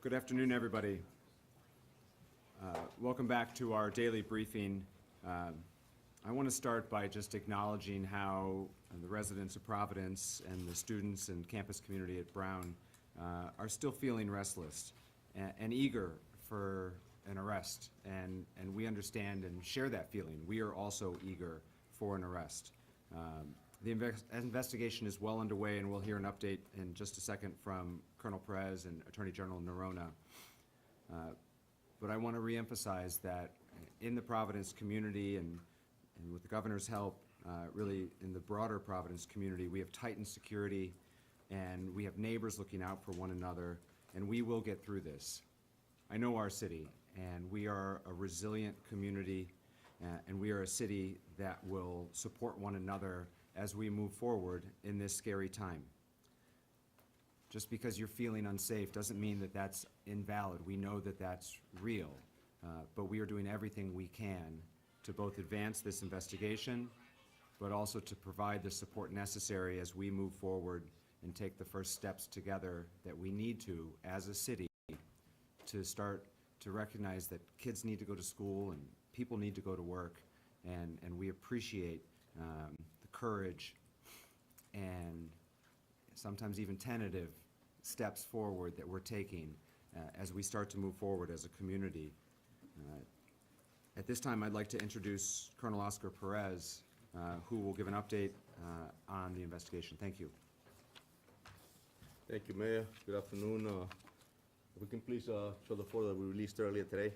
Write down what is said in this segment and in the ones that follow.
Good afternoon, everybody. Welcome back to our daily briefing. I want to start by just acknowledging how the residents of Providence and the students and campus community at Brown are still feeling restless and eager for an arrest. And we understand and share that feeling. We are also eager for an arrest. The investigation is well underway, and we'll hear an update in just a second from Colonel Perez and Attorney General Noronha. But I want to reemphasize that in the Providence community and with the governor's help, really in the broader Providence community, we have tightened security and we have neighbors looking out for one another, and we will get through this. I know our city, and we are a resilient community, and we are a city that will support one another as we move forward in this scary time. Just because you're feeling unsafe doesn't mean that that's invalid. We know that that's real, but we are doing everything we can to both advance this investigation, but also to provide the support necessary as we move forward and take the first steps together that we need to as a city to start to recognize that kids need to go to school and people need to go to work, and we appreciate the courage and sometimes even tentative steps forward that we're taking as we start to move forward as a community. At this time, I'd like to introduce Colonel Oscar Perez, who will give an update on the investigation. Thank you. Thank you, Mayor. Good afternoon. If we can please show the photo that we released earlier today.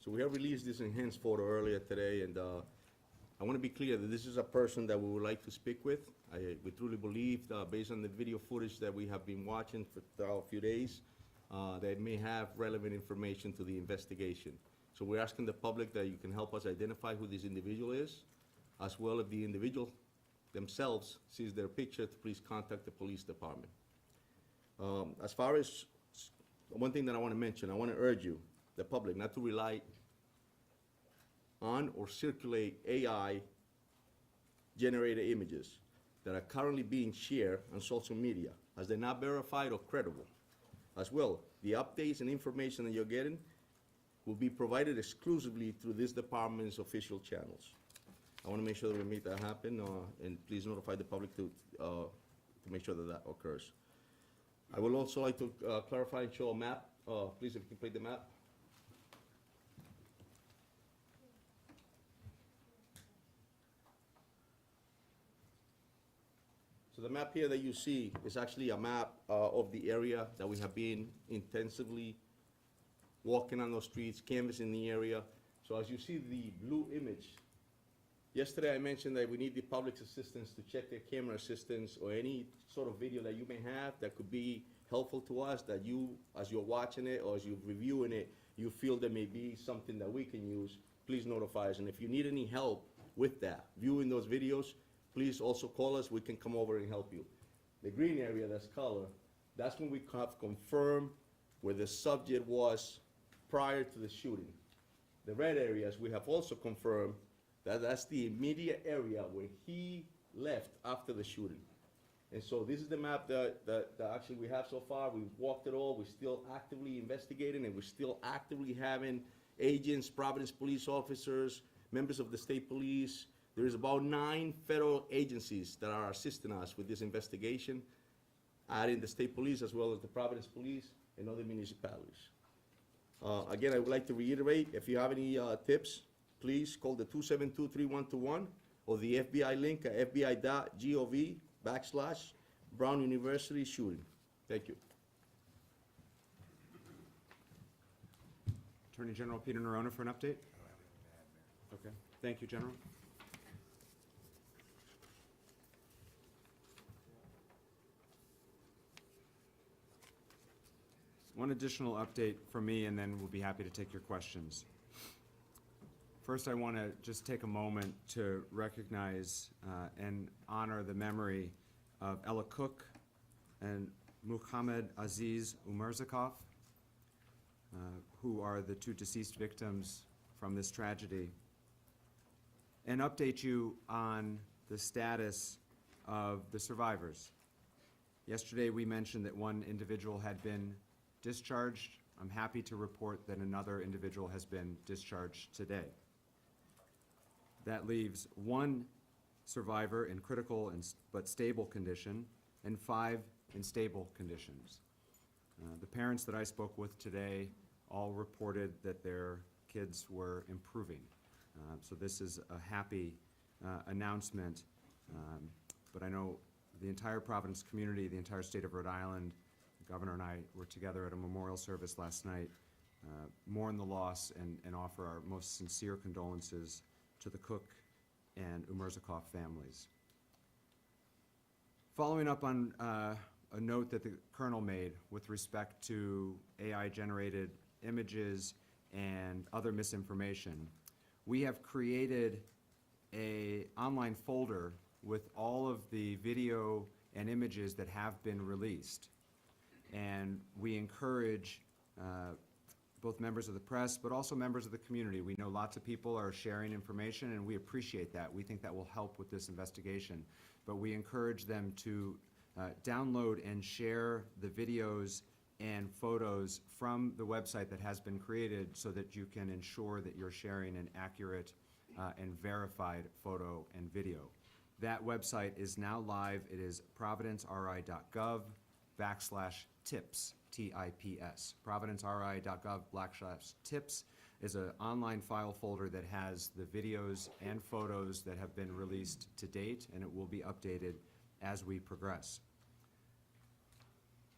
So we have released this enhanced photo earlier today, and I want to be clear that this is a person that we would like to speak with. We truly believe, based on the video footage that we have been watching for a few days, that may have relevant information to the investigation. So we're asking the public that you can help us identify who this individual is, as well as the individual themselves sees their picture, to please contact the police department. As far as one thing that I want to mention, I want to urge you, the public, not to rely on or circulate AI-generated images that are currently being shared on social media, as they're not verified or credible. As well, the updates and information that you're getting will be provided exclusively through this department's official channels. I want to make sure that we make that happen, and please notify the public to make sure that that occurs. I would also like to clarify and show a map. Please, if you can play the map. So the map here that you see is actually a map of the area that we have been intensively walking on those streets, canvassing the area. So as you see the blue image, yesterday I mentioned that we need the public's assistance to check their camera assistance or any sort of video that you may have that could be helpful to us, that you, as you're watching it or as you're reviewing it, you feel there may be something that we can use, please notify us. And if you need any help with that, viewing those videos, please also call us. We can come over and help you. The green area, that's color, that's when we have confirmed where the subject was prior to the shooting. The red areas, we have also confirmed that that's the immediate area where he left after the shooting. And so this is the map that actually we have so far. We've walked it all. We're still actively investigating, and we're still actively having agents, Providence police officers, members of the state police. There's about 9 federal agencies that are assisting us with this investigation, adding the state police as well as the Providence police and other municipalities. Again, I would like to reiterate, if you have any tips, please call the 272-3121 or the FBI link at fbi.gov/Brown University shooting. Thank you. Attorney General Peter Noronha for an update. Okay, thank you, General. One additional update from me, and then we'll be happy to take your questions. First, I want to just take a moment to recognize and honor the memory of Ella Cook and Muhammad Aziz Umarzakov, who are the two deceased victims from this tragedy, and update you on the status of the survivors. Yesterday, we mentioned that one individual had been discharged. I'm happy to report that another individual has been discharged today. That leaves one survivor in critical but stable condition and 5 in stable conditions. The parents that I spoke with today all reported that their kids were improving. So this is a happy announcement, but I know the entire Providence community, the entire state of Rhode Island, the governor and I were together at a memorial service last night, mourn the loss and offer our most sincere condolences to the Cook and Umarzakov families. Following up on a note that the Colonel made with respect to AI-generated images and other misinformation, we have created an online folder with all of the video and images that have been released. And we encourage both members of the press, but also members of the community. We know lots of people are sharing information, and we appreciate that. We think that will help with this investigation. But we encourage them to download and share the videos and photos from the website that has been created so that you can ensure that you're sharing an accurate and verified photo and video. That website is now live. It is providenceri.gov/tips, T-I-P-S. providenceri.gov/tips is an online file folder that has the videos and photos that have been released to date, and it will be updated as we progress.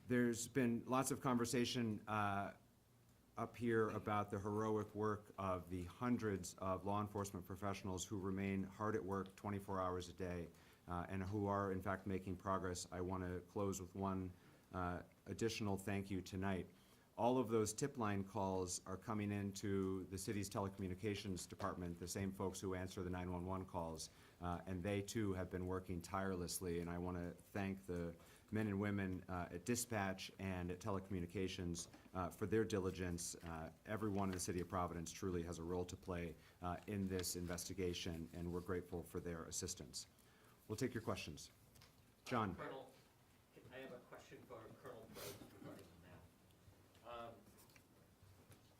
There's been lots of conversation up here about the heroic work of the hundreds of law enforcement professionals who remain hard at work 24 hours a day and who are in fact making progress. I want to close with one additional thank you tonight. All of those tip line calls are coming into the city's telecommunications department, the same folks who answer the 911 calls, and they too have been working tirelessly, and I want to thank the men and women at dispatch and at telecommunications for their diligence. Everyone in the city of Providence truly has a role to play in this investigation, and we're grateful for their assistance. We'll take your questions. John. Colonel, I have a question for Colonel Rhodes regarding the map.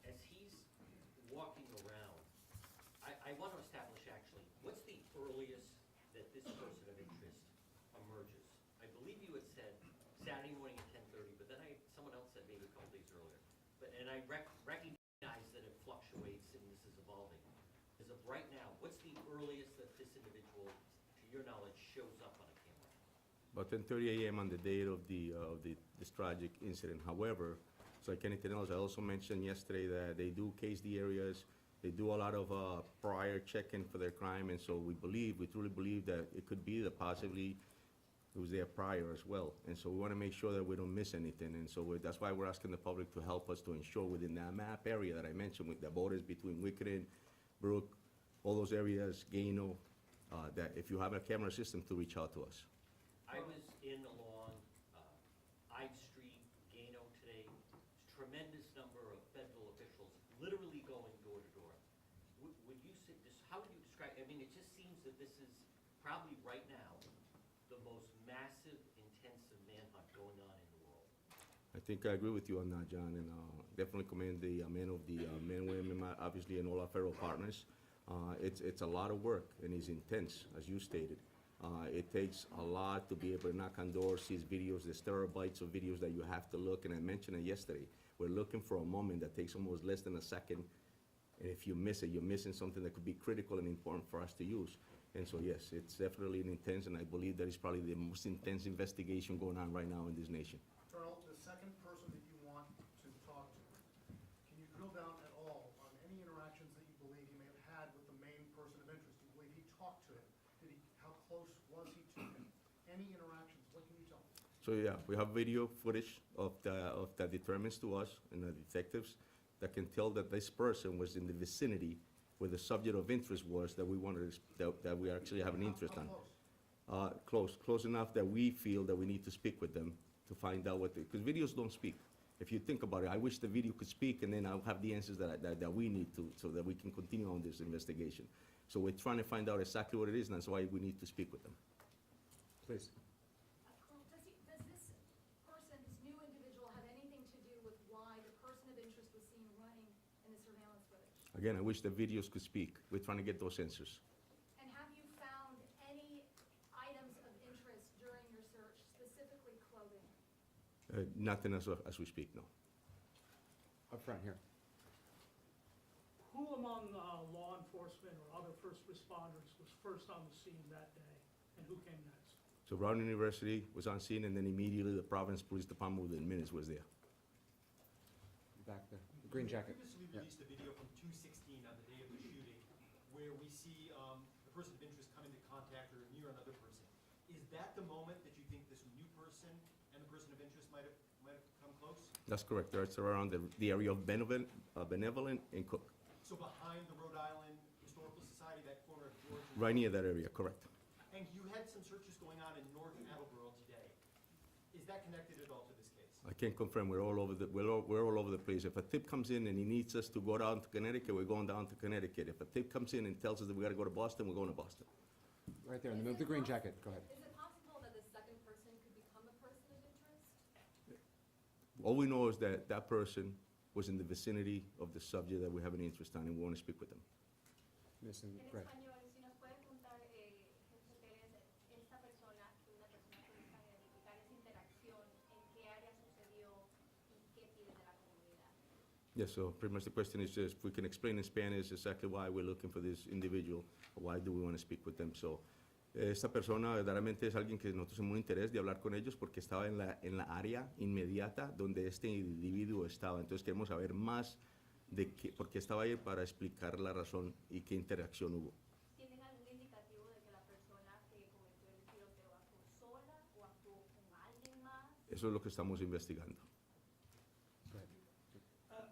As he's walking around, I want to establish actually, what's the earliest that this person of interest emerges? I believe you had said Saturday morning at 10:30, but then someone else said maybe a couple days earlier. And I recognize that it fluctuates and this is evolving. As of right now, what's the earliest that this individual, to your knowledge, shows up on a camera? About 10:30 a.m. on the date of this tragic incident. However, so like anything else, I also mentioned yesterday that they do case the areas. They do a lot of prior checking for their crime, and so we truly believe that it could be that possibly it was there prior as well. And so we want to make sure that we don't miss anything. And so that's why we're asking the public to help us to ensure within that map area that I mentioned with the borders between Wickeden, Brook, all those areas, Gano, that if you have a camera system to reach out to us. I was in along Ives Street, Gano today. Tremendous number of federal officials literally going door to door. Would you say this? How would you describe? I mean, it just seems that this is probably right now the most massive, intensive manhunt going on in the world. I think I agree with you on that, John, and definitely commend the men of the men, women, obviously, and all our federal partners. It's a lot of work, and it's intense, as you stated. It takes a lot to be able to knock on doors, see videos. There's terabytes of videos that you have to look, and I mentioned it yesterday. We're looking for a moment that takes almost less than a second, and if you miss it, you're missing something that could be critical and important for us to use. And so, yes, it's definitely an intense, and I believe that it's probably the most intense investigation going on right now in this nation. Colonel, the second person that you want to talk to, can you drill down at all on any interactions that you believe he may have had with the main person of interest? Do you believe he talked to him? How close was he to him? Any interactions, what can you tell me? So, yeah, we have video footage of that determines to us and the detectives that can tell that this person was in the vicinity where the subject of interest was that we wanted, that we actually have an interest on. Close enough that we feel that we need to speak with them to find out because videos don't speak. If you think about it, I wish the video could speak, and then I'll have the answers that we need to, so that we can continue on this investigation. So we're trying to find out exactly what it is, and that's why we need to speak with them. Please. Does this person, this new individual, have anything to do with why the person of interest was seen running in the surveillance footage? Again, I wish the videos could speak. We're trying to get those answers. And have you found any items of interest during your search, specifically clothing? Nothing as we speak, no. Up front here. Who among law enforcement or other first responders was first on the scene that day, and who came next? So Brown University was on scene, and then immediately the Providence Police Department within minutes was there. Back there. The green jacket. We previously released a video from 216 on the day of the shooting, where we see the person of interest come into contact or near another person. Is that the moment that you think this new person and the person of interest might have come close? That's correct. It's around the area of Benevolent and Cook. So behind the Rhode Island Historical Society, that corner of George? Right near that area, correct. And you had some searches going on in North Attleboro today. Is that connected at all to this case? I can confirm we're all over the place. If a tip comes in and he needs us to go down to Connecticut, we're going down to Connecticut. If a tip comes in and tells us that we gotta go to Boston, we're going to Boston. Right there in the middle, the green jacket. Go ahead. Is it possible that the second person could become a person of interest? All we know is that that person was in the vicinity of the subject that we have an interest on, and we want to speak with them. Miss in En red. español, si nos puede contar, Jefe Pérez, esta persona, que una persona puede identificar esa interacción, en qué área sucedió y qué pide de la comunidad. Yes, so pretty much the question is just, if we can explain in Spanish exactly why we're looking for this individual, or why do we want to speak with them. So, esta persona verdaderamente es alguien que nosotros tenemos un interés de hablar con ellos porque estaba en la área inmediata donde este individuo estaba. Entonces queremos saber más de por qué estaba ahí para explicar la razón y qué interacción hubo. ¿Tienen algún indicativo de que la persona que cometió el tiroteo actuó sola o actuó con alguien más? Eso es lo que estamos investigando. Go ahead.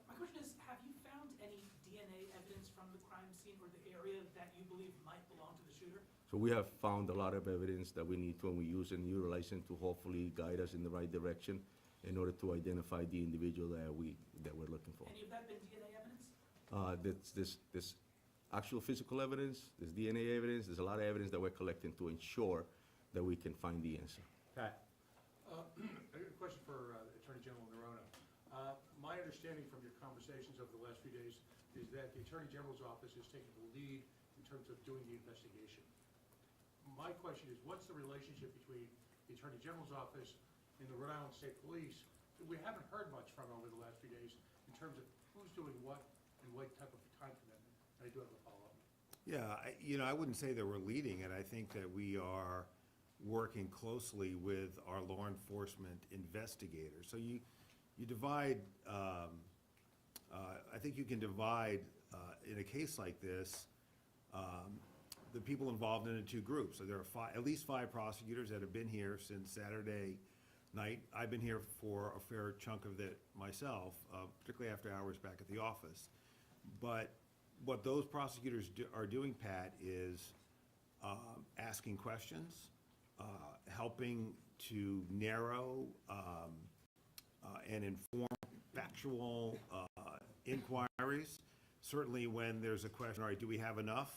My question is, have you found any DNA evidence from the crime scene or the area that you believe might belong to the shooter? So we have found a lot of evidence that we need to, and we use and utilize it to hopefully guide us in the right direction in order to identify the individual that we're looking for. Any of that been DNA evidence? This actual physical evidence, there's DNA evidence, there's a lot of evidence that we're collecting to ensure that we can find the answer. Pat. I got a question for Attorney General Nerona. My understanding from your conversations over the last few days is that the Attorney General's office is taking the lead in terms of doing the investigation. My question is, what's the relationship between the Attorney General's office and the Rhode Island State Police? We haven't heard much from over the last few days in terms of who's doing what and what type of time commitment. And I do have a follow-up. Yeah, I wouldn't say that we're leading it. I think that we are working closely with our law enforcement investigators. So you divide, I think you can divide, in a case like this, the people involved into two groups. So there are at least 5 prosecutors that have been here since Saturday night. I've been here for a fair chunk of it myself, particularly after hours back at the office. But what those prosecutors are doing, Pat, is asking questions, helping to narrow and inform factual inquiries. Certainly when there's a question, all right, do we have enough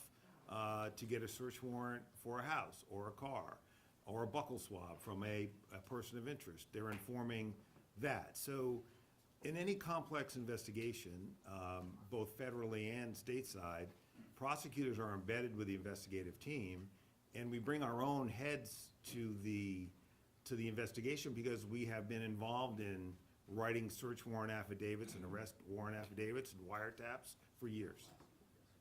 to get a search warrant for a house or a car or a buccal swab from a person of interest? They're informing that. So in any complex investigation, both federally and stateside, prosecutors are embedded with the investigative team, and we bring our own heads to the investigation because we have been involved in writing search warrant affidavits and arrest warrant affidavits and wiretaps for years.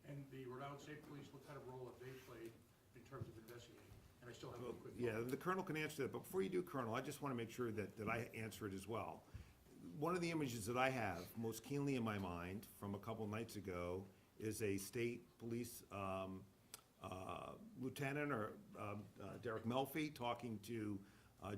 And the Rhode Island State Police, what kind of role have they played in terms of investigating? And I still have a quick Yeah, follow-up. the Colonel can answer that, but before you do, Colonel, I just want to make sure that I answer it as well. One of the images that I have most keenly in my mind from a couple nights ago is a state police lieutenant or Derek Melfi talking to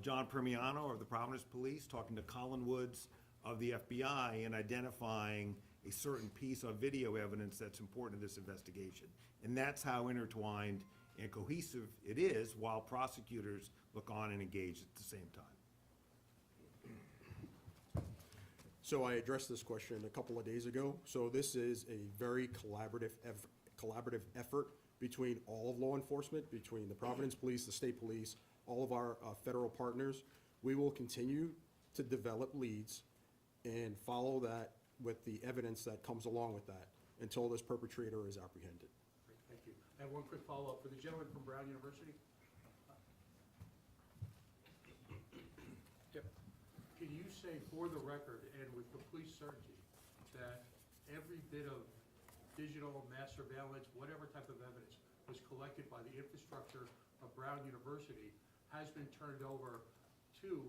John Permiano of the Providence Police, talking to Colin Woods of the FBI and identifying a certain piece of video evidence that's important to this investigation. And that's how intertwined and cohesive it is, while prosecutors look on and engage at the same time. So I addressed this question a couple of days ago. So this is a very collaborative effort between all of law enforcement, between the Providence Police, the state police, all of our federal partners. We will continue to develop leads and follow that with the evidence that comes along with that until this perpetrator is apprehended. Great, thank you. I have one quick follow-up for the gentleman from Brown University. Yep. Can you say for the record and with complete certainty that every bit of digital mass surveillance, whatever type of evidence was collected by the infrastructure of Brown University has been turned over to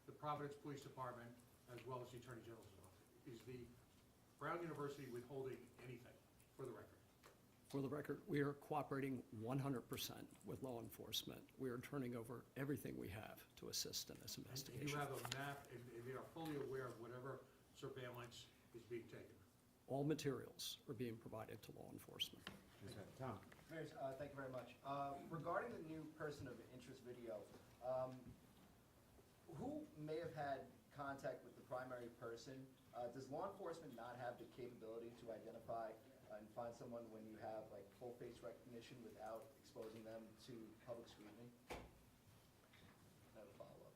the Providence Police Department as well as the Attorney General's office? Is the Brown University withholding anything, for the record? For the record, we are cooperating 100% with law enforcement. We are turning over everything we have to assist in this And investigation. you have a map, and they are fully aware of whatever surveillance is being taken? All materials are being provided to law enforcement. Tom? Mayor, thank you very much. Regarding the new person of interest video, who may have had contact with the primary person? Does law enforcement not have the capability to identify and find someone when you have like full face recognition without exposing them to public scrutiny? I have a follow-up.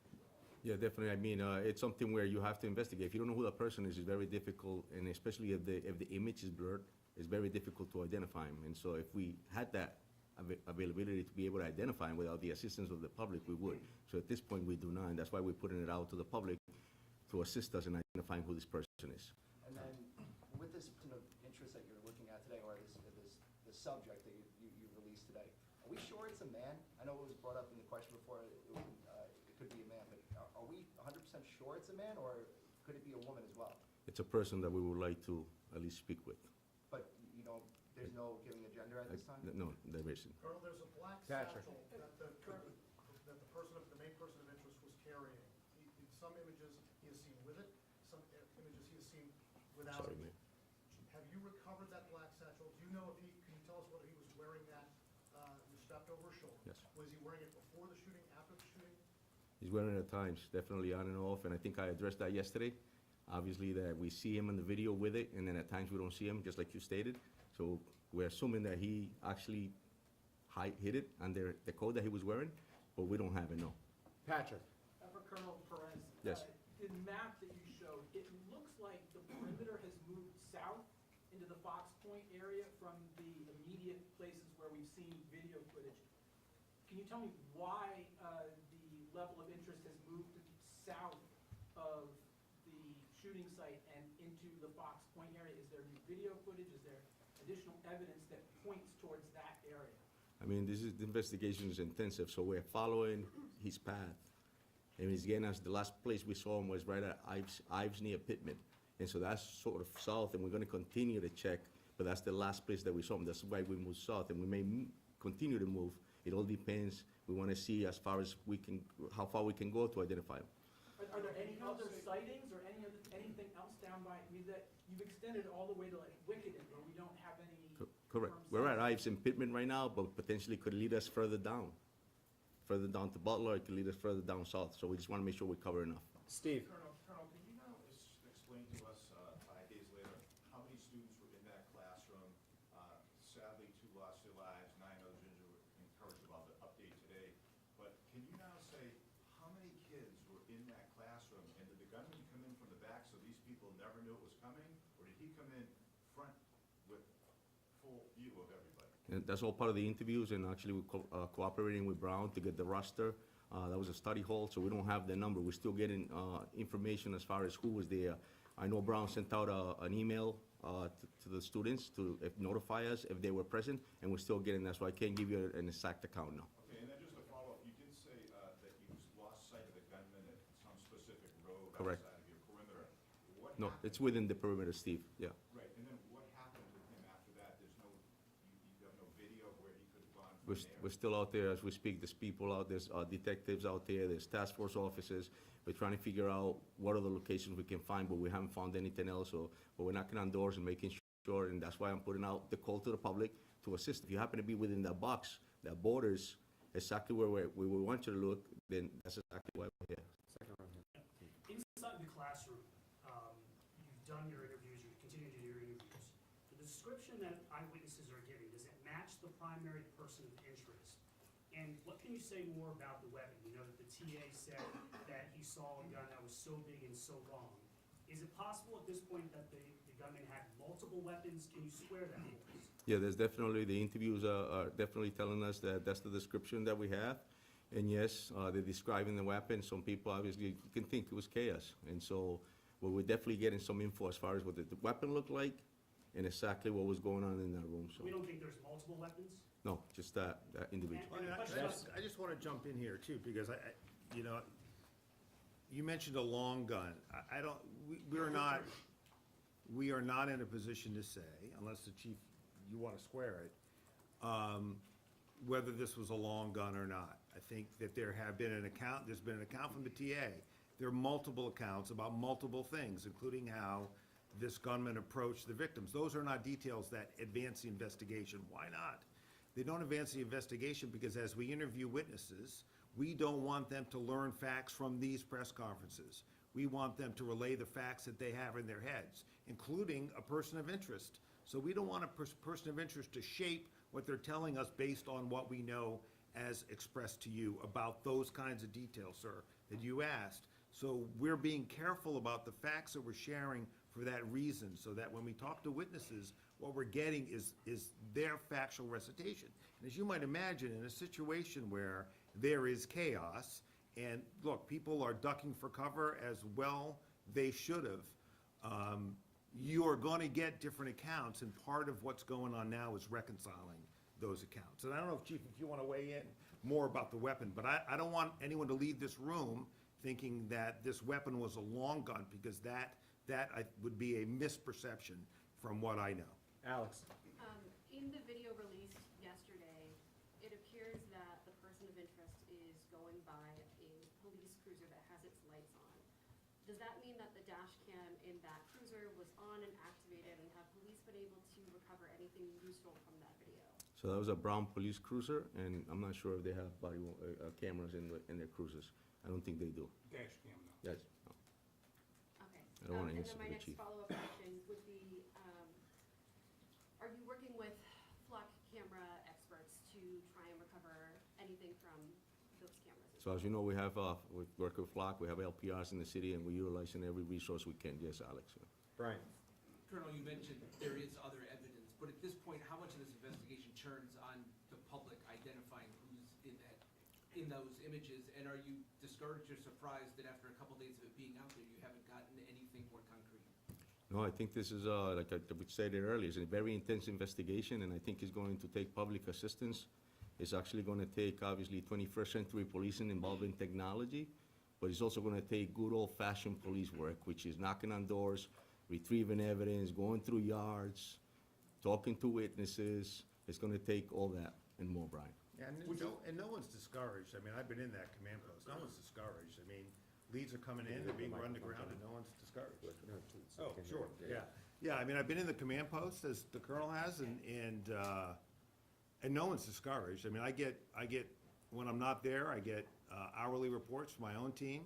Yeah, definitely. I mean, it's something where you have to investigate. If you don't know who that person is, it's very difficult, and especially if the image is blurred, it's very difficult to identify him. And so if we had that availability to be able to identify him without the assistance of the public, we would. So at this point, we do not, and that's why we're putting it out to the public to assist us in identifying who this person is. And then with this person of interest that you're looking at today, or the subject that you released today, are we sure it's a man? I know it was brought up in the question before, it could be a man, but are we 100% sure it's a man, or could it be a woman as well? It's a person that we would like to at least speak with. But, there's no giving a gender at this time? No, there isn't. Colonel, there's a black Patrick. satchel that the main person of interest was carrying. In some images, he is seen with it, some images he is seen without Sorry, it. Mayor. Have you recovered that black satchel? Do you know if can you tell us whether he was wearing that, strapped over his shoulder? Yes. Was he wearing it before the shooting, after the shooting? He's wearing it at times, definitely on and off, and I think I addressed that yesterday. Obviously, that we see him in the video with it, and then at times we don't see him, just like you stated. So we're assuming that he actually hid it under the coat that he was wearing, but we don't have it, no. Patrick? For Colonel Perez. Yes. The map that you showed, it looks like the perimeter has moved south into the Fox Point area from the immediate places where we've seen video footage. Can you tell me why the level of interest has moved south of the shooting site and into the Fox Point area? Is there new video footage? Is there additional evidence that points towards that area? I mean, the investigation is intensive, so we're following his path. And he's getting us, the last place we saw him was right at Ives near Pittman. And so that's sort of south, and we're gonna continue to check, but that's the last place that we saw him. That's why we moved south, and we may continue to move. It all depends. We wanna see as far as how far we can go to identify him. Are there any other sightings or anything else down by, that you've extended all the way to like Wickeden, where we don't have any? Correct. confirmed We're at sightings? Ives and Pittman right now, but potentially could lead us further down. Further down to Butler, it could lead us further down south, so we just wanna make sure we cover enough. Steve? Colonel, can you now explain to us, 5 days later, how many students were in that classroom? Sadly, 2 lost their lives, 9 others injured. We're encouraged about the update today. But can you now say how many kids were in that classroom? And did the gunman come in from the back so these people never knew it was coming? Or did he come in front with full view of everybody? And that's all part of the interviews, and actually we're cooperating with Brown to get the roster. That was a study hall, so we don't have the number. We're still getting information as far as who was there. I know Brown sent out an email to the students to notify us if they were present, and we're still getting that, so I can't give you an exact account now. Okay, and then just a follow-up, you did say that you lost sight of the gunman at some specific road Correct. outside of your perimeter. What No, happened? it's within the perimeter, Steve, yeah. Right, and then what happened with him after that? There's no, you have no video of where he could have gone we're still out there as we speak. There's people out, there's detectives out there, there's task force officers. We're trying to figure out what other locations we can find, but we haven't found anything else. But we're knocking on doors and making sure, and that's why I'm putting out the call to the public to assist. If you happen to be within that box, that borders exactly where we want you to look, then that's exactly why we're here. Inside the classroom, you've done your interviews, you continue to do your interviews. The description that eyewitnesses are giving, does it match the primary person of interest? And what can you say more about the weapon? You know that the TA said that he saw a gun that was so big and so long. Is it possible at this point that the gunman had multiple weapons? Can you square that for us? Yeah, there's definitely, the interviews are definitely telling us that that's the description that we have. And yes, they're describing the weapon. Some people obviously can think it was chaos. And so, well, we're definitely getting some info as far as what the weapon looked like and exactly what was going on in that room, so. We don't think there's multiple weapons? No, just that individual. And the question is- I just want to jump in here too, because you know, you mentioned a long gun. I don't, we are not in a position to say, unless the chief, you want to swear it, whether this was a long gun or not. I think that there's been an account from the TA. There are multiple accounts about multiple things, including how this gunman approached the victims. Those are not details that advance the investigation. Why not? They don't advance the investigation because as we interview witnesses, we don't want them to learn facts from these press conferences. We want them to relay the facts that they have in their heads, including a person of interest. So we don't want a person of interest to shape what they're telling us based on what we know as expressed to you about those kinds of details, sir, that you asked. So we're being careful about the facts that we're sharing for that reason, so that when we talk to witnesses, what we're getting is their factual recitation. And as you might imagine, in a situation where there is chaos, and look, people are ducking for cover as well they should have, you are going to get different accounts, and part of what's going on now is reconciling those accounts. And I don't know, Chief, if you want to weigh in more about the weapon, but I don't want anyone to leave this room thinking that this weapon was a long gun, because that would be a misperception from what I know. Alex? In the video released yesterday, it appears that the person of interest is going by a police cruiser that has its lights on. Does that mean that the dash cam in that cruiser was on and activated, and have police been able to recover anything useful from that video? So that was a brown police cruiser, and I'm not sure if they have body cameras in their cruisers. I don't think they do. Dash cam, no. Yes. No. Okay. I don't wanna And answer then my for the next chief. follow-up question would be, are you working with flock camera experts to try and recover anything from those cameras? So as you know, we work with Flock, we have LPRs in the city, and we're utilizing every resource we can. Yes, Alex. Brian? Colonel, you mentioned there is other evidence, but at this point, how much of this investigation turns on the public identifying who's in those images? And are you discouraged or surprised that after a couple days of it being out there, you haven't gotten anything more concrete? No, I think this is, like I said earlier, it's a very intense investigation, and I think it's going to take public assistance. It's actually going to take, obviously, 21st century policing involving technology, but it's also going to take good old-fashioned police work, which is knocking on doors, retrieving evidence, going through yards, talking to witnesses. It's going to take all that and more, Brian. Yeah, and no one's discouraged. I mean, I've been in that command post. No one's discouraged. I mean, leads are coming in, they're being run to ground, and no one's discouraged. Oh, sure, yeah. Yeah, I mean, I've been in the command post, as the colonel has, and no one's discouraged. I mean, I get, when I'm not there, I get hourly reports from my own team,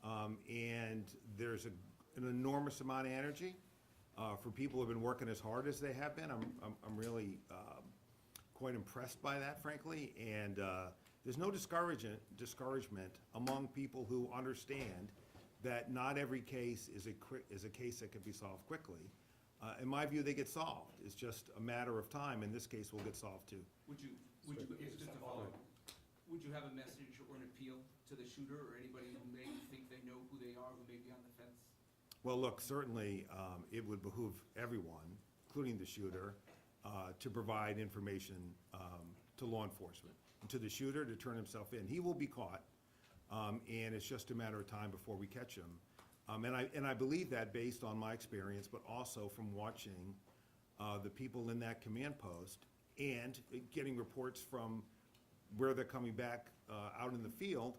and there's an enormous amount of energy for people who have been working as hard as they have been. I'm really quite impressed by that, frankly, and there's no discouragement among people who understand that not every case is a case that can be solved quickly. In my view, they get solved. It's just a matter of time, and this case will get solved too. Would you just to follow up, would you have a message or an appeal to the shooter or anybody who may think they know who they are, who may be on the fence? Well, look, certainly, it would behoove everyone, including the shooter, to provide information to law enforcement, and to the shooter to turn himself in. He will be caught, and it's just a matter of time before we catch him. And I believe that based on my experience, but also from watching the people in that command post and getting reports from where they're coming back out in the field.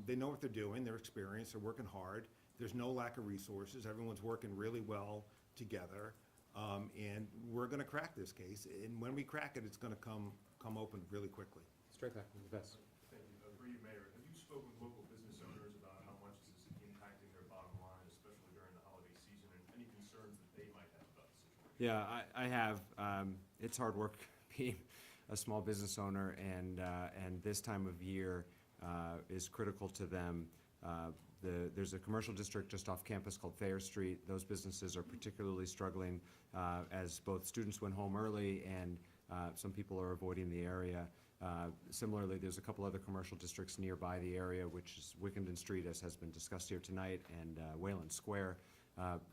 They know what they're doing, they're experienced, they're working hard. There's no lack of resources. Everyone's working really well together. And we're gonna crack this case. And when we crack it, it's gonna come open really quickly. Straight back, the best. Thank you. For you, Mayor, have you spoken with local business owners about how much this is impacting their bottom line, especially during the holiday season, and any concerns that they might have about the situation? Yeah, I have. It's hard work being a small business owner, and this time of year is critical to them. There's a commercial district just off campus called Thayer Street. Those businesses are particularly struggling as both students went home early and some people are avoiding the area. Similarly, there's a couple other commercial districts nearby the area, which is Wickenden Street, as has been discussed here tonight, and Wayland Square.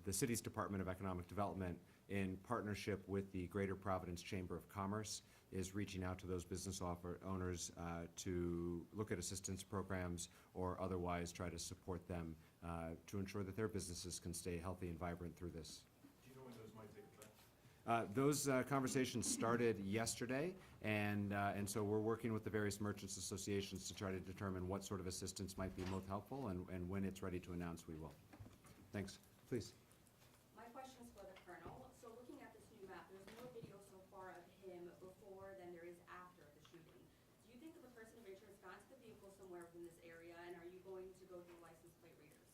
The city's Department of Economic Development, in partnership with the Greater Providence Chamber of Commerce, is reaching out to those business owners to look at assistance programs or otherwise try to support them to ensure that their businesses can stay healthy and vibrant through this. Do you know when those might take effect? Those conversations started yesterday, and so we're working with the various merchants associations to try to determine what sort of assistance might be most helpful, and when it's ready to announce, we will. Thanks. Please. My question is for the Colonel. So looking at this new map, there's more video so far of him before than there is after the shooting. Do you think that the person of interest got to the vehicle somewhere within this area, and are you going to go through license plate readers?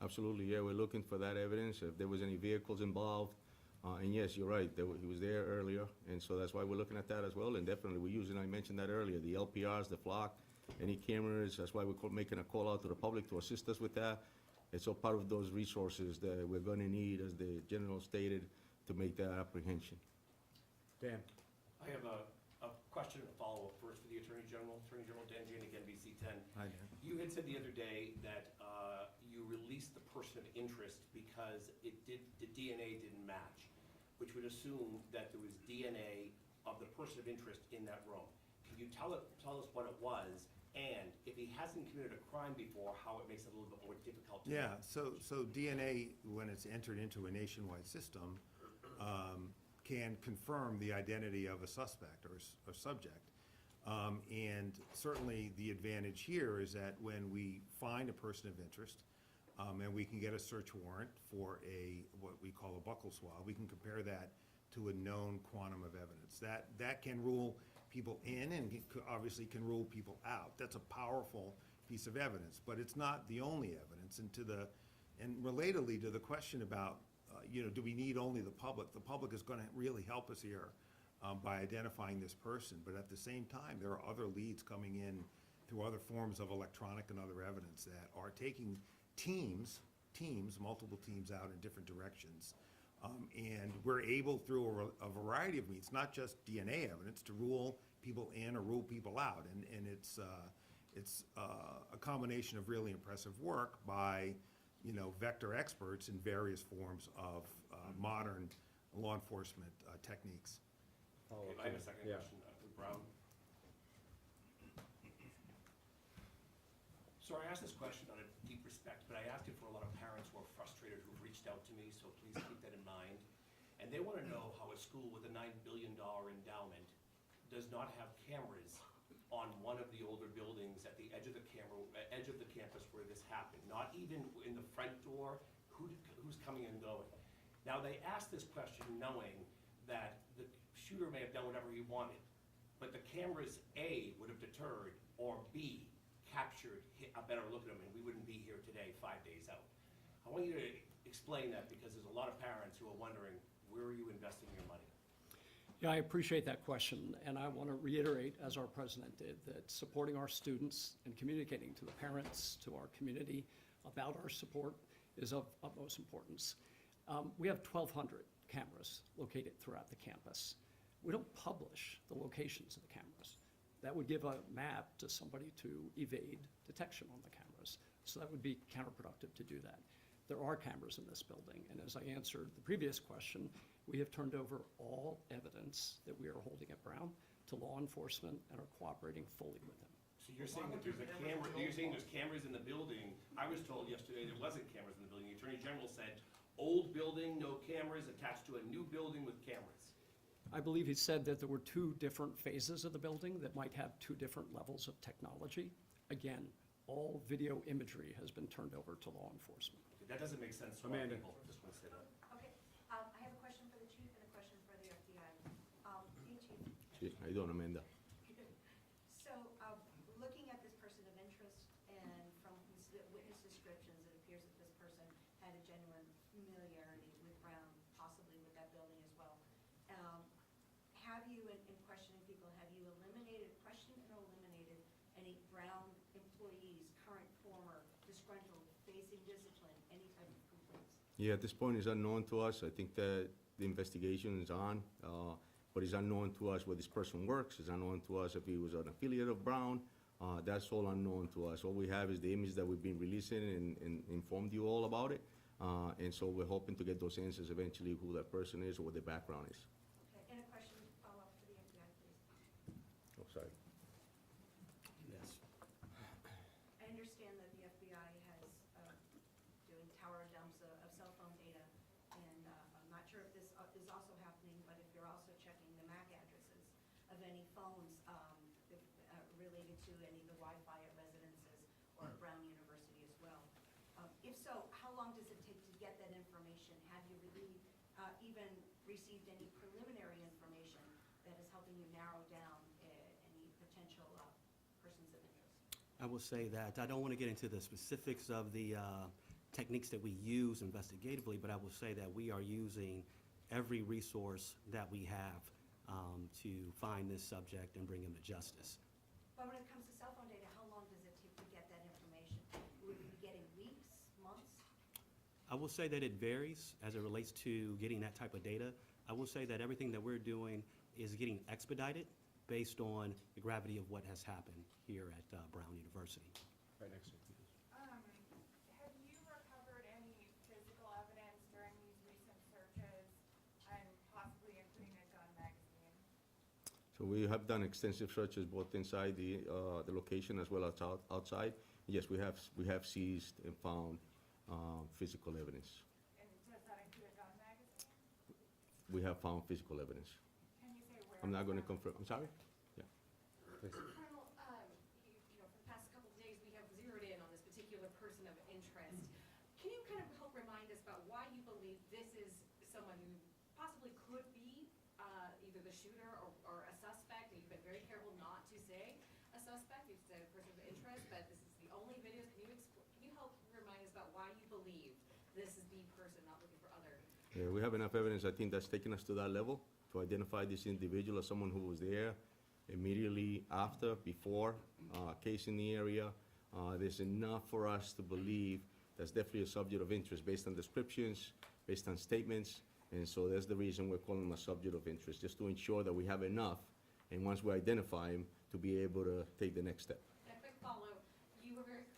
Absolutely, yeah, we're looking for that evidence, if there was any vehicles involved. And yes, you're right, he was there earlier, and so that's why we're looking at that as well. And definitely, we're using, I mentioned that earlier, the LPRs, the flock, any cameras. That's why we're making a call out to the public to assist us with that. It's all part of those resources that we're gonna need, as the general stated, to make that apprehension. Dan. I have a question and a follow-up first for the Attorney General. Attorney General Dan Janik, NBC 10. Hi, Dan. You had said the other day that you released the person of interest because the DNA didn't match, which would assume that there was DNA of the person of interest in that room. Can you tell us what it was, and if he hasn't committed a crime before, how it makes it a little bit more difficult to know? Yeah, so DNA, when it's entered into a nationwide system, can confirm the identity of a suspect or subject. And certainly the advantage here is that when we find a person of interest, and we can get a search warrant for what we call a buccal swab, we can compare that to a known quantum of evidence. That can rule people in and obviously can rule people out. That's a powerful piece of evidence, but it's not the only evidence. And relatedly to the question about, do we need only the public is gonna really help us here by identifying this person. But at the same time, there are other leads coming in through other forms of electronic and other evidence that are taking multiple teams out in different directions. And we're able, through a variety of means, not just DNA evidence, to rule people in or rule people out. And it's a combination of really impressive work by, vector experts in various forms of modern law enforcement techniques. Okay, I have a second question for Brown. So I asked this question out of deep respect, but I asked it for a lot of parents who are frustrated, who've reached out to me, so please keep that in mind. And they want to know how a school with a $9 billion endowment does not have cameras on one of the older buildings at the edge of the campus where this happened, not even in the front door, who's coming and going. Now, they asked this question knowing that the shooter may have done whatever he wanted, but the cameras, A, would have deterred, or B, captured a better look at him, and we wouldn't be here today 5 days out. I want you to explain that, because there's a lot of parents who are wondering, where are you investing your money? Yeah, I appreciate that question, and I want to reiterate, as our president did, that supporting our students and communicating to the parents, to our community about our support is of utmost importance. We have 1,200 cameras located throughout the campus. We don't publish the locations of the cameras. That would give a map to somebody to evade detection on the cameras. So that would be counterproductive to do that. There are cameras in this building, and as I answered the previous question, we have turned over all evidence that we are holding at Brown to law enforcement and are cooperating fully with them. So you're saying that there's a camera, you're saying there's cameras in the building. I was told yesterday there wasn't cameras in the building. The Attorney General said, old building, no cameras, attached to a new building with cameras. I believe he said that there were two different phases of the building that might have two different levels of technology. Again, all video imagery has been turned over to law enforcement. That doesn't make sense to a lot of Amanda. people, just want to say that. Okay, I have a question for the chief and a question for the FBI. Hey, Chief. Chief, how you doing, Amanda? So, looking at this person of interest and from his witness descriptions, it appears that this person had a genuine familiarity with Brown, possibly with that building as well. Have you, in questioning people, have you questioned or eliminated any Brown employees, current, former, disgruntled, facing discipline, any type of complaints? Yeah, at this point, it's unknown to us. I think that the investigation is on, but it's unknown to us where this person works. It's unknown to us if he was an affiliate of Brown. That's all unknown to us. All we have is the image that we've been releasing and informed you all about it. And so we're hoping to get those answers eventually, who that person is or what their background is. Okay, and a question, follow-up for the FBI, please. Oh, sorry. Yes. I understand that the FBI has, doing tower dumps of cell phone data, and I'm not sure if this is also happening, but if you're also checking the MAC addresses of any phones related to any of the Wi-Fi at residences or at Brown University as well. If so, how long does it take to get that information? Have you really even received any preliminary information that is helping you narrow down any potential persons of interest? I will say that I don't want to get into the specifics of the techniques that we use investigatively, but I will say that we are using every resource that we have to find this subject and bring him to justice. But when it comes to cell phone data, how long does it take to get that information? Would we be getting weeks, months? I will say that it varies as it relates to getting that type of data. I will say that everything that we're doing is getting expedited based on the gravity of what has happened here at Brown University. Right next to you. Have you recovered any physical evidence during these recent searches, and possibly including a gun magazine? So we have done extensive searches both inside the location as well as outside. Yes, we have seized and found physical evidence. And does that include a gun magazine? We have found physical evidence. Can you say where? I'm not it's going to from? confirm, I'm sorry? Yeah. Please. Colonel, for the past couple of days, we have zeroed in on this particular person of interest. Can you kind of help remind us about why you believe this is someone who possibly could be either the shooter or a suspect? And you've been very careful not to say a suspect. You've said a person of interest, but this is the only videos. Can you help remind us about why you believe this is the person, not looking for other? Yeah, we have enough evidence, I think that's taken us to that level, to identify this individual as someone who was there immediately after, before, case in the area. There's enough for us to believe that's definitely a subject of interest based on descriptions, based on statements, and so that's the reason we're calling him a subject of interest, just to ensure that we have enough, and once we identify him, to be able to take the next step. And a quick follow, you were very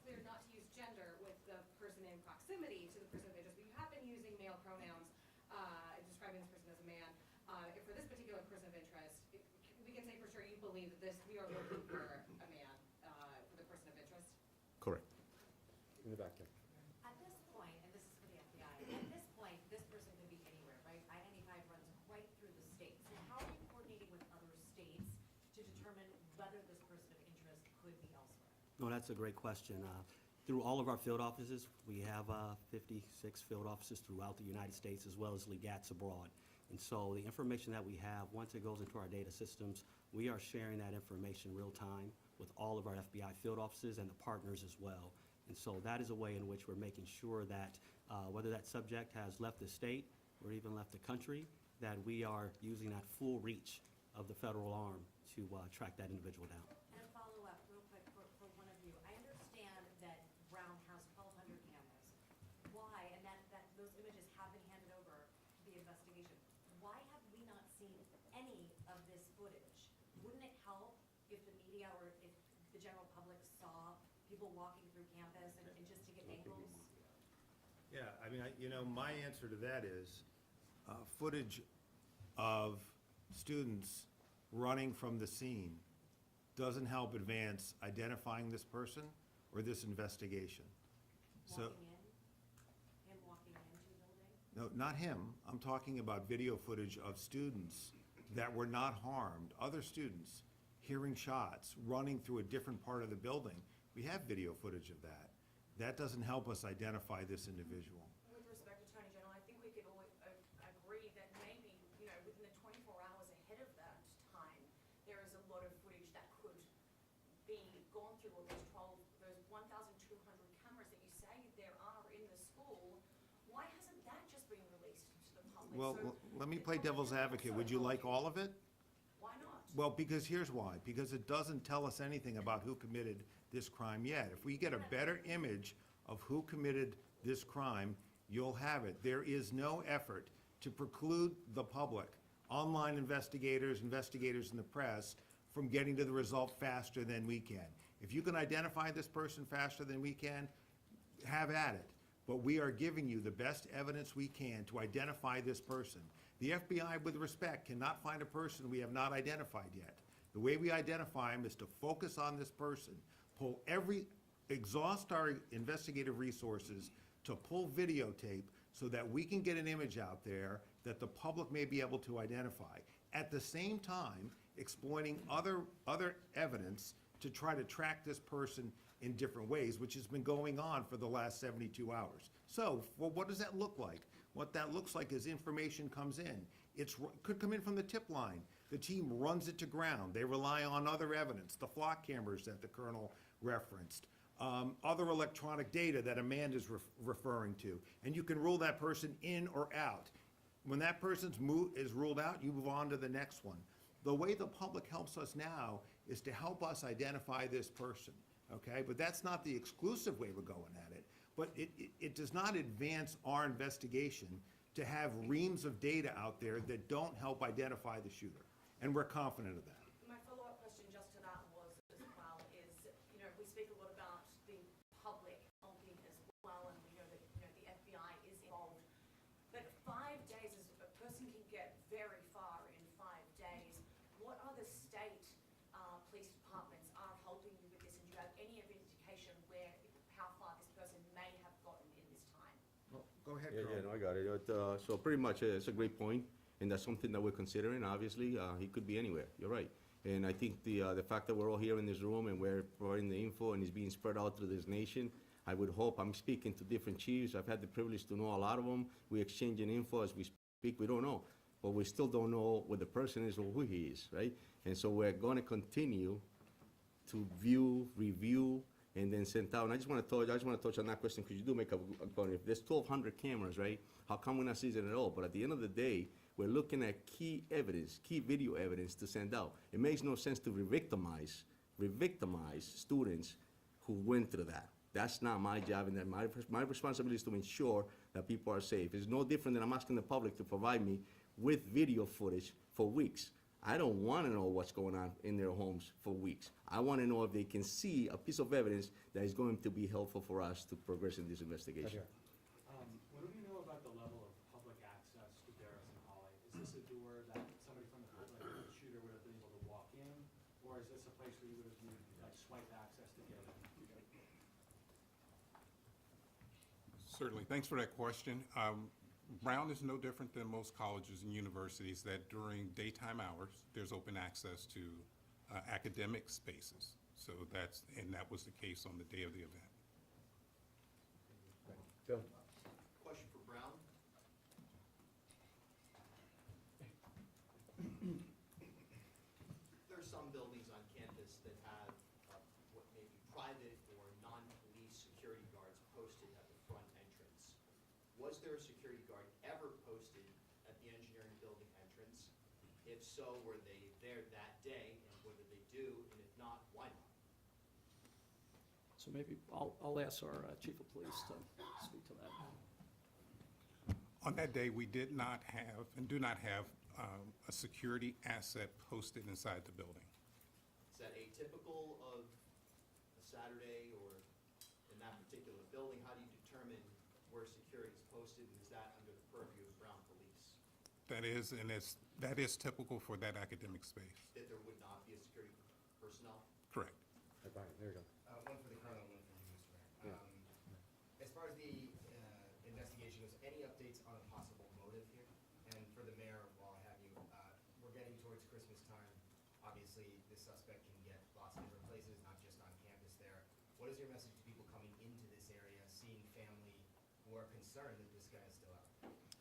clear not to use gender with the person in proximity to the person of interest, but you have been using male pronouns, describing this person as a man. For this particular person of interest, we can say for sure you believe that we are looking for a man, for the person of interest? Correct. In the back there. At this point, and this is for the FBI, at this point, this person could be anywhere, right? I-95 runs right through the state. So how are you coordinating with other states to determine whether this person of interest could be elsewhere? No, that's a great question. Through all of our field offices, we have 56 field offices throughout the United States as well as legats abroad. And so the information that we have, once it goes into our data systems, we are sharing that information real time with all of our FBI field offices and the partners as well. And so that is a way in which we're making sure that whether that subject has left the state or even left the country, that we are using that full reach of the federal arm to track that individual down. And a follow-up, real quick, for one of you. I understand that Brown has 1,200 cameras. Why, and that those images have been handed over to the investigation. Why have we not seen any of this footage? Wouldn't it help if the media or if the general public saw people walking through campus and just to get angles? Yeah, I mean, my answer to that is footage of students running from the scene doesn't help advance identifying this person or this investigation. So, Walking in? Him walking into the building? no, not him. I'm talking about video footage of students that were not harmed, other students hearing shots, running through a different part of the building. We have video footage of that. That doesn't help us identify this individual. With respect, Attorney General, I think we could all agree that maybe, within the 24 hours ahead of that time, there is a lot of footage that could be gone through all those 1,200 cameras that you say there are in the school. Why hasn't that just been released to the public? Well, let me play devil's advocate. Would you like all of it? Why not? Well, because here's why. Because it doesn't tell us anything about who committed this crime yet. If we get a better image of who committed this crime, you'll have it. There is no effort to preclude the public, online investigators in the press, from getting to the result faster than we can. If you can identify this person faster than we can, have at it. But we are giving you the best evidence we can to identify this person. The FBI, with respect, cannot find a person we have not identified yet. The way we identify him is to focus on this person, exhaust our investigative resources to pull videotape so that we can get an image out there that the public may be able to identify. At the same time, exploiting other evidence to try to track this person in different ways, which has been going on for the last 72 hours. So, well, what does that look like? What that looks like is information comes in. It could come in from the tip line. The team runs it to ground. They rely on other evidence, the flock cameras that the colonel referenced, other electronic data that Amanda's referring to, and you can rule that person in or out. When that person is ruled out, you move on to the next one. The way the public helps us now is to help us identify this person, okay? But that's not the exclusive way we're going at it. But it does not advance our investigation to have reams of data out there that don't help identify the shooter. And we're confident of that. My follow-up question just to that was as well is, we speak a lot about the public helping as well, and we know that, the FBI is involved. But 5 days, a person can get very far in 5 days. What other state police departments are helping you with this, and do you have any indication how far this person may have gotten in this time? Well, go ahead, Yeah, Colonel. no, I got it. So pretty much, it's a great point, and that's something that we're considering. Obviously, he could be anywhere. You're right. And I think the fact that we're all here in this room and we're providing the info and it's being spread out through this nation, I would hope, I'm speaking to different chiefs. I've had the privilege to know a lot of them. We're exchanging info as we speak. We don't know, but we still don't know what the person is or who he is, right? And so we're going to continue to view, review, and then send out. And I just want to touch on that question because you do make a point. If there's 1,200 cameras, right? How come we're not seeing it at all? But at the end of the day, we're looking at key evidence, key video evidence to send out. It makes no sense to re-victimize students who went through that. That's not my job, and that my responsibility is to ensure that people are safe. It's no different than I'm asking the public to provide me with video footage for weeks. I don't want to know what's going on in their homes for weeks. I want to know if they can see a piece of evidence that is going to be helpful for us to progress in this investigation. What do we know about the level of public access to Darris and Holly? Is this a door that somebody from the public, like the shooter, would have been able to walk in? Or is this a place where you would have needed like swipe access to get in? Certainly. Thanks for that question. Brown is no different than most colleges and universities that during daytime hours, there's open access to academic spaces. So that was the case on the day of the event. Phil? Question for Brown. There are some buildings on campus that have what may be private or non-police security guards posted at the front entrance. Was there a security guard ever posted at the engineering building entrance? If so, were they there that day, and what did they do? And if not, why not? So maybe I'll ask our chief of police to speak to that. On that day, we did not have and do not have a security asset posted inside the building. Is that atypical of a Saturday or in that particular building? How do you determine where security is posted, and is that under the purview of Brown Police? That is, and that is typical for that academic space. That there would not be a security personnel? Correct. There you go. One for the colonel, one for you, Mr. Mayor. As far as the investigation goes, any updates on a possible motive here? And for the mayor, while I have you, we're getting Christmas time, obviously, the suspect can get lots of different places, not just on campus there. What is your message to people coming into this area, seeing family who are concerned that this guy is still out?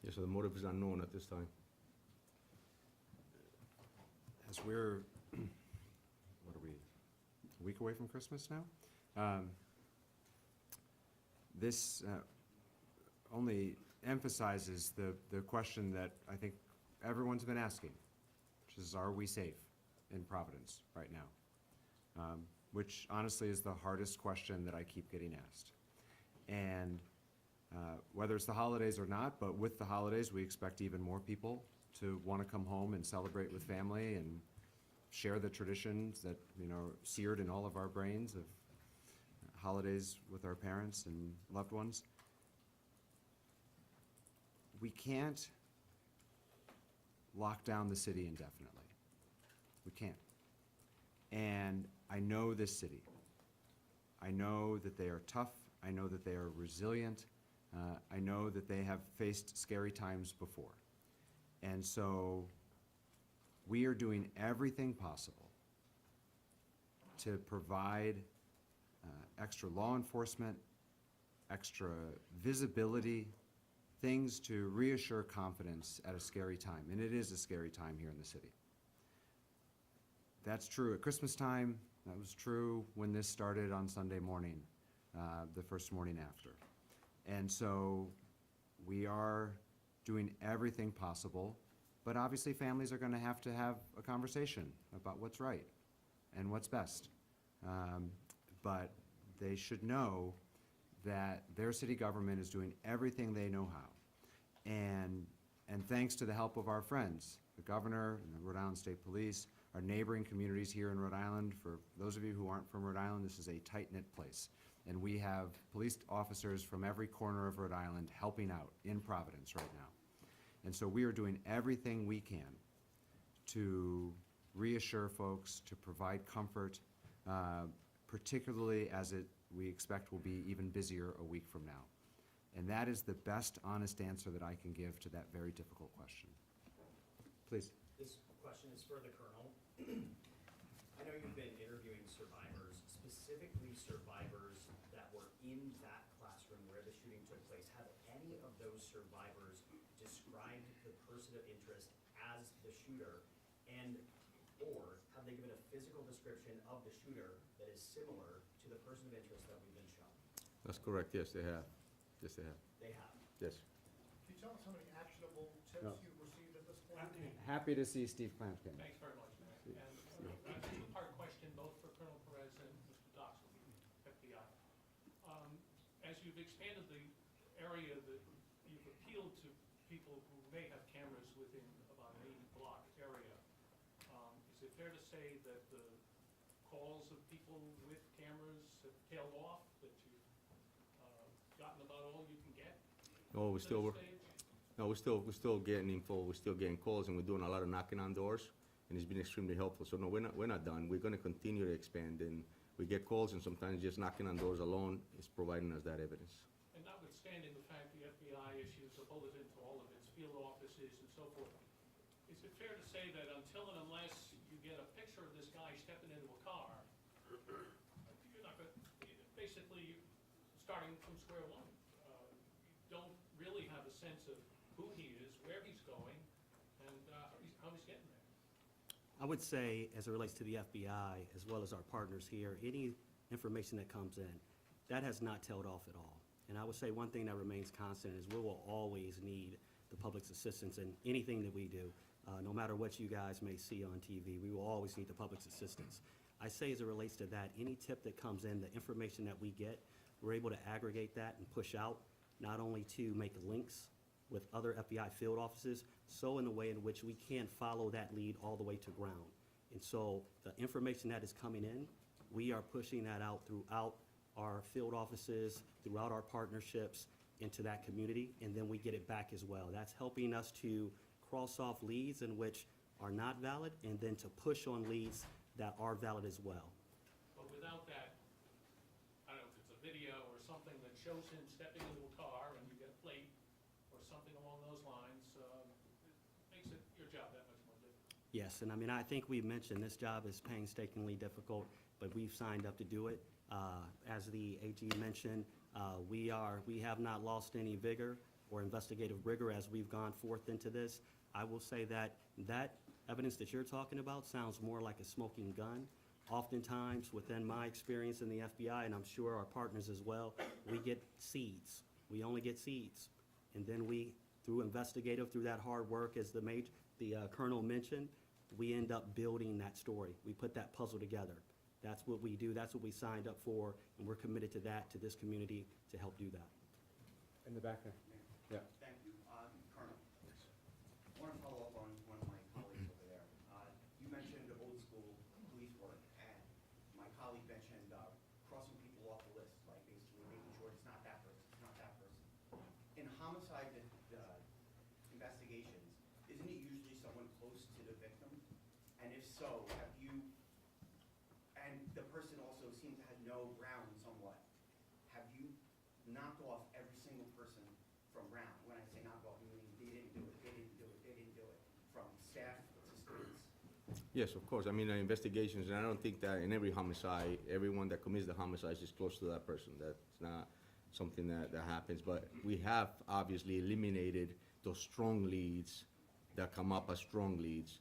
Yes, so the motive is unknown at this time. As we're, what are we, a week away from Christmas now? This only emphasizes the question that I think everyone's been asking, which is, are we safe in Providence right now? Which honestly is the hardest question that I keep getting asked. And whether it's the holidays or not, but with the holidays, we expect even more people to want to come home and celebrate with family and share the traditions that, seared in all of our brains of holidays with our parents and loved ones. We can't lock down the city indefinitely. We can't. And I know this city. I know that they are tough. I know that they are resilient. I know that they have faced scary times before. And so we are doing everything possible to provide extra law enforcement, extra visibility, things to reassure confidence at a scary time. And it is a scary time here in the city. That's true at Christmas time. That was true when this started on Sunday morning, the first morning after. And so we are doing everything possible, but obviously families are going to have a conversation about what's right and what's best. But they should know that their city government is doing everything they know how. And thanks to the help of our friends, the governor and the Rhode Island State Police, our neighboring communities here in Rhode Island. For those of you who aren't from Rhode Island, this is a tight-knit place. And we have police officers from every corner of Rhode Island helping out in Providence right now. And so we are doing everything we can to reassure folks, to provide comfort, particularly as we expect will be even busier a week from now. And that is the best honest answer that I can give to that very difficult question. Please. This question is for the Colonel. I know you've been interviewing survivors, specifically survivors that were in that classroom where the shooting took place. Have any of those survivors described the person of interest as the shooter, or have they given a physical description of the shooter that is similar to the person of interest that we've been shown? That's correct, yes, they have. Yes, they have. They have. Yes. Can you tell us how many actionable tips No. you've received at this point? Happy to see Steve Clampkin. Thanks very much, Mayor. And a two-part question, both for Colonel Perez and Mr. Doxel, FBI. As you've expanded the area that you've appealed to people who may have cameras within about an 80-block area, is it fair to say that the calls of people with cameras have tailed off, that you've gotten about all you can get? No, we're at still, this stage? no, we're still getting info, we're still getting calls, and we're doing a lot of knocking on doors, and it's been extremely helpful. So no, we're not done. We're gonna continue to expand, and we get calls, and sometimes just knocking on doors alone is providing us that evidence. And notwithstanding the fact the FBI issues a bulletin to all of its field offices and so forth, is it fair to say that until and unless you get a picture of this guy stepping into a car, you're not going to, basically, starting from square one, you don't really have a sense of who he is, where he's going, and how he's getting there? I would say, as it relates to the FBI, as well as our partners here, any information that comes in, that has not tailed off at all. And I would say one thing that remains constant is we will always need the public's assistance in anything that we do. No matter what you guys may see on TV, we will always need the public's assistance. I say as it relates to that, any tip that comes in, the information that we get, we're able to aggregate that and push out, not only to make links with other FBI field offices, so in a way in which we can follow that lead all the way to ground. And so the information that is coming in, we are pushing that out throughout our field offices, throughout our partnerships, into that community, and then we get it back as well. That's helping us to cross off leads in which are not valid, and then to push on leads that are valid as well. But without that, I don't know if it's a video or something that shows him stepping into a car and you get a plate or something along those lines, it makes your job that much more difficult. Yes, and I mean, I think we mentioned this job is painstakingly difficult, but we've signed up to do it. As the AG mentioned, we have not lost any vigor or investigative rigor as we've gone forth into this. I will say that evidence that you're talking about sounds more like a smoking gun. Oftentimes, within my experience in the FBI, and I'm sure our partners as well, we get seeds. We only get seeds. And then we, through that hard work, as the Colonel mentioned, we end up building that story. We put that puzzle together. That's what we do, that's what we signed up for, and we're committed to that, to this community, to help do that. In the back there. Yeah. Thank you. Colonel, I want to follow up on one of my colleagues over there. You mentioned old school police work, and my colleague mentioned crossing people off the list, like basically making sure it's not that person, it's not that person. In homicide investigations, isn't it usually someone close to the victim? And if so, and the person also seems to have no ground somewhat, have you knocked off every single person from round? When I say knock off, meaning they didn't do it, they didn't do it, they didn't do it, from staff to students? Yes, of course. I mean, investigations, and I don't think that in every homicide, everyone that commits the homicide is close to that person. That's not something that happens. But we have obviously eliminated those strong leads that come up as strong leads.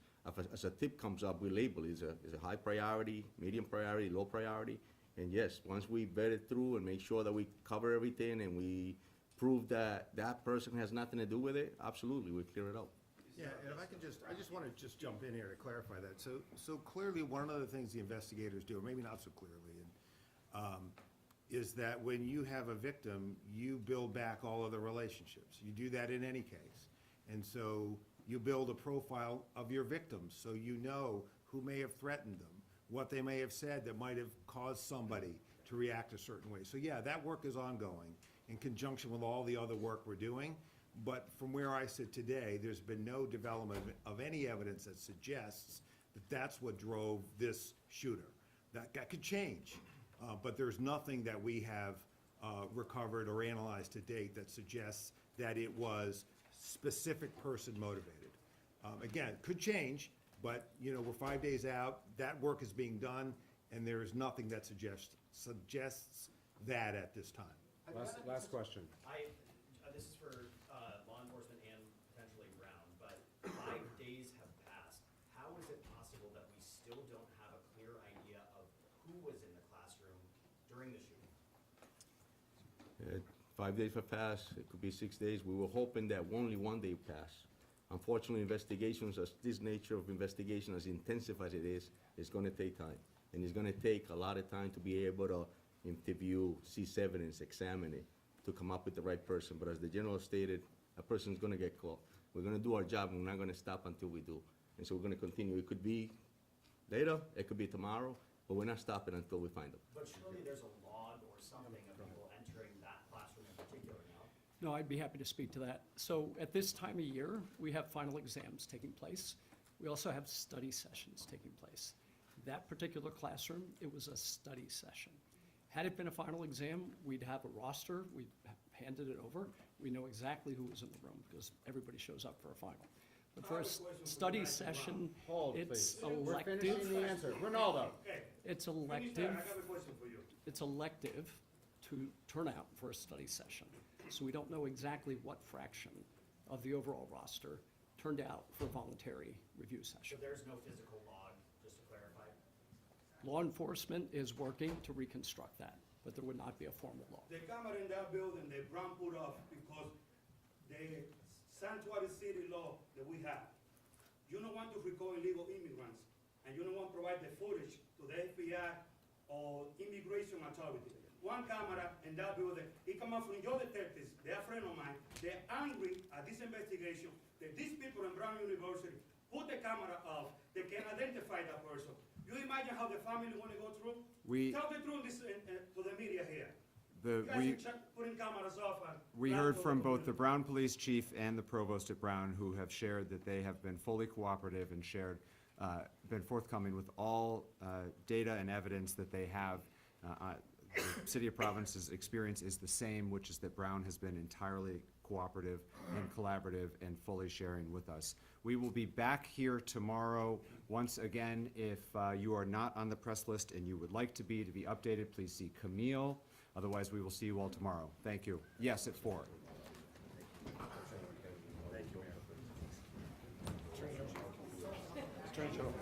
As a tip comes up, we label it as a high priority, medium priority, low priority. And yes, once we vet it through and make sure that we cover everything and we prove that that person has nothing to do with it, absolutely, we clear it up. Yeah, and if I can I just want to jump in here to clarify that. So clearly, one of the things the investigators do, or maybe not so clearly, is that when you have a victim, you build back all of the relationships. You do that in any case. And so you build a profile of your victims, so you know who may have threatened them, what they may have said that might have caused somebody to react a certain way. So yeah, that work is ongoing in conjunction with all the other work we're doing. But from where I sit today, there's been no development of any evidence that suggests that that's what drove this shooter. That could change, but there's nothing that we have recovered or analyzed to date that suggests that it was specific person motivated. Again, it could change, but we're 5 days out, that work is being done, and there is nothing that suggests that at this time. Last question. This is for law enforcement and potentially Brown, but 5 days have passed. How is it possible that we still don't have a clear idea of who was in the classroom during the shooting? 5 days have passed, it could be 6 days. We were hoping that only 1 day passed. Unfortunately, investigations, as this nature of investigation, as intensive as it is going to take time. And it's going to take a lot of time to be able to interview, seize evidence, examine it, to come up with the right person. But as the general stated, a person's going to get caught. We're going to do our job, and we're not going to stop until we do. And so we're going to continue. It could be later, it could be tomorrow, but we're not stopping until we find them. But surely there's a log or something of people entering that classroom in particular now? No, I'd be happy to speak to that. So at this time of year, we have final exams taking place. We also have study sessions taking place. That particular classroom, it was a study session. Had it been a final exam, we'd have a roster, we'd handed it over. We know exactly who was in the room because everybody shows up for a final. But for a study session, it's elective. We're finishing the answer. Ronaldo. It's elective. I have a question for you. It's elective to turn out for a study session. So we don't know exactly what fraction of the overall roster turned out for a voluntary review So session. there's no physical log, just to clarify? Law enforcement is working to reconstruct that, but there would not be a formal law. The camera in that building, they Brown put off because the sanctuary city law that we have, you don't want to record illegal immigrants, and you don't want to provide the footage to the FBI or immigration authority. One camera in that building, it come out from your detectives, they're a friend of mine, they're angry at this investigation that these people in Brown University put the camera off, they can identify that person. You imagine how the family want to go through? Tell the truth to the media here. You guys are putting cameras off. We heard from both the Brown Police Chief and the Provost at Brown, who have shared that they have been fully cooperative and been forthcoming with all data and evidence that they have. The City of Providence's experience is the same, which is that Brown has been entirely cooperative and collaborative and fully sharing with us. We will be back here tomorrow. Once again, if you are not on the press list and you would like to be updated, please see Camille. Otherwise, we will see you all tomorrow. Thank you. Yes, at 4. Attorney General.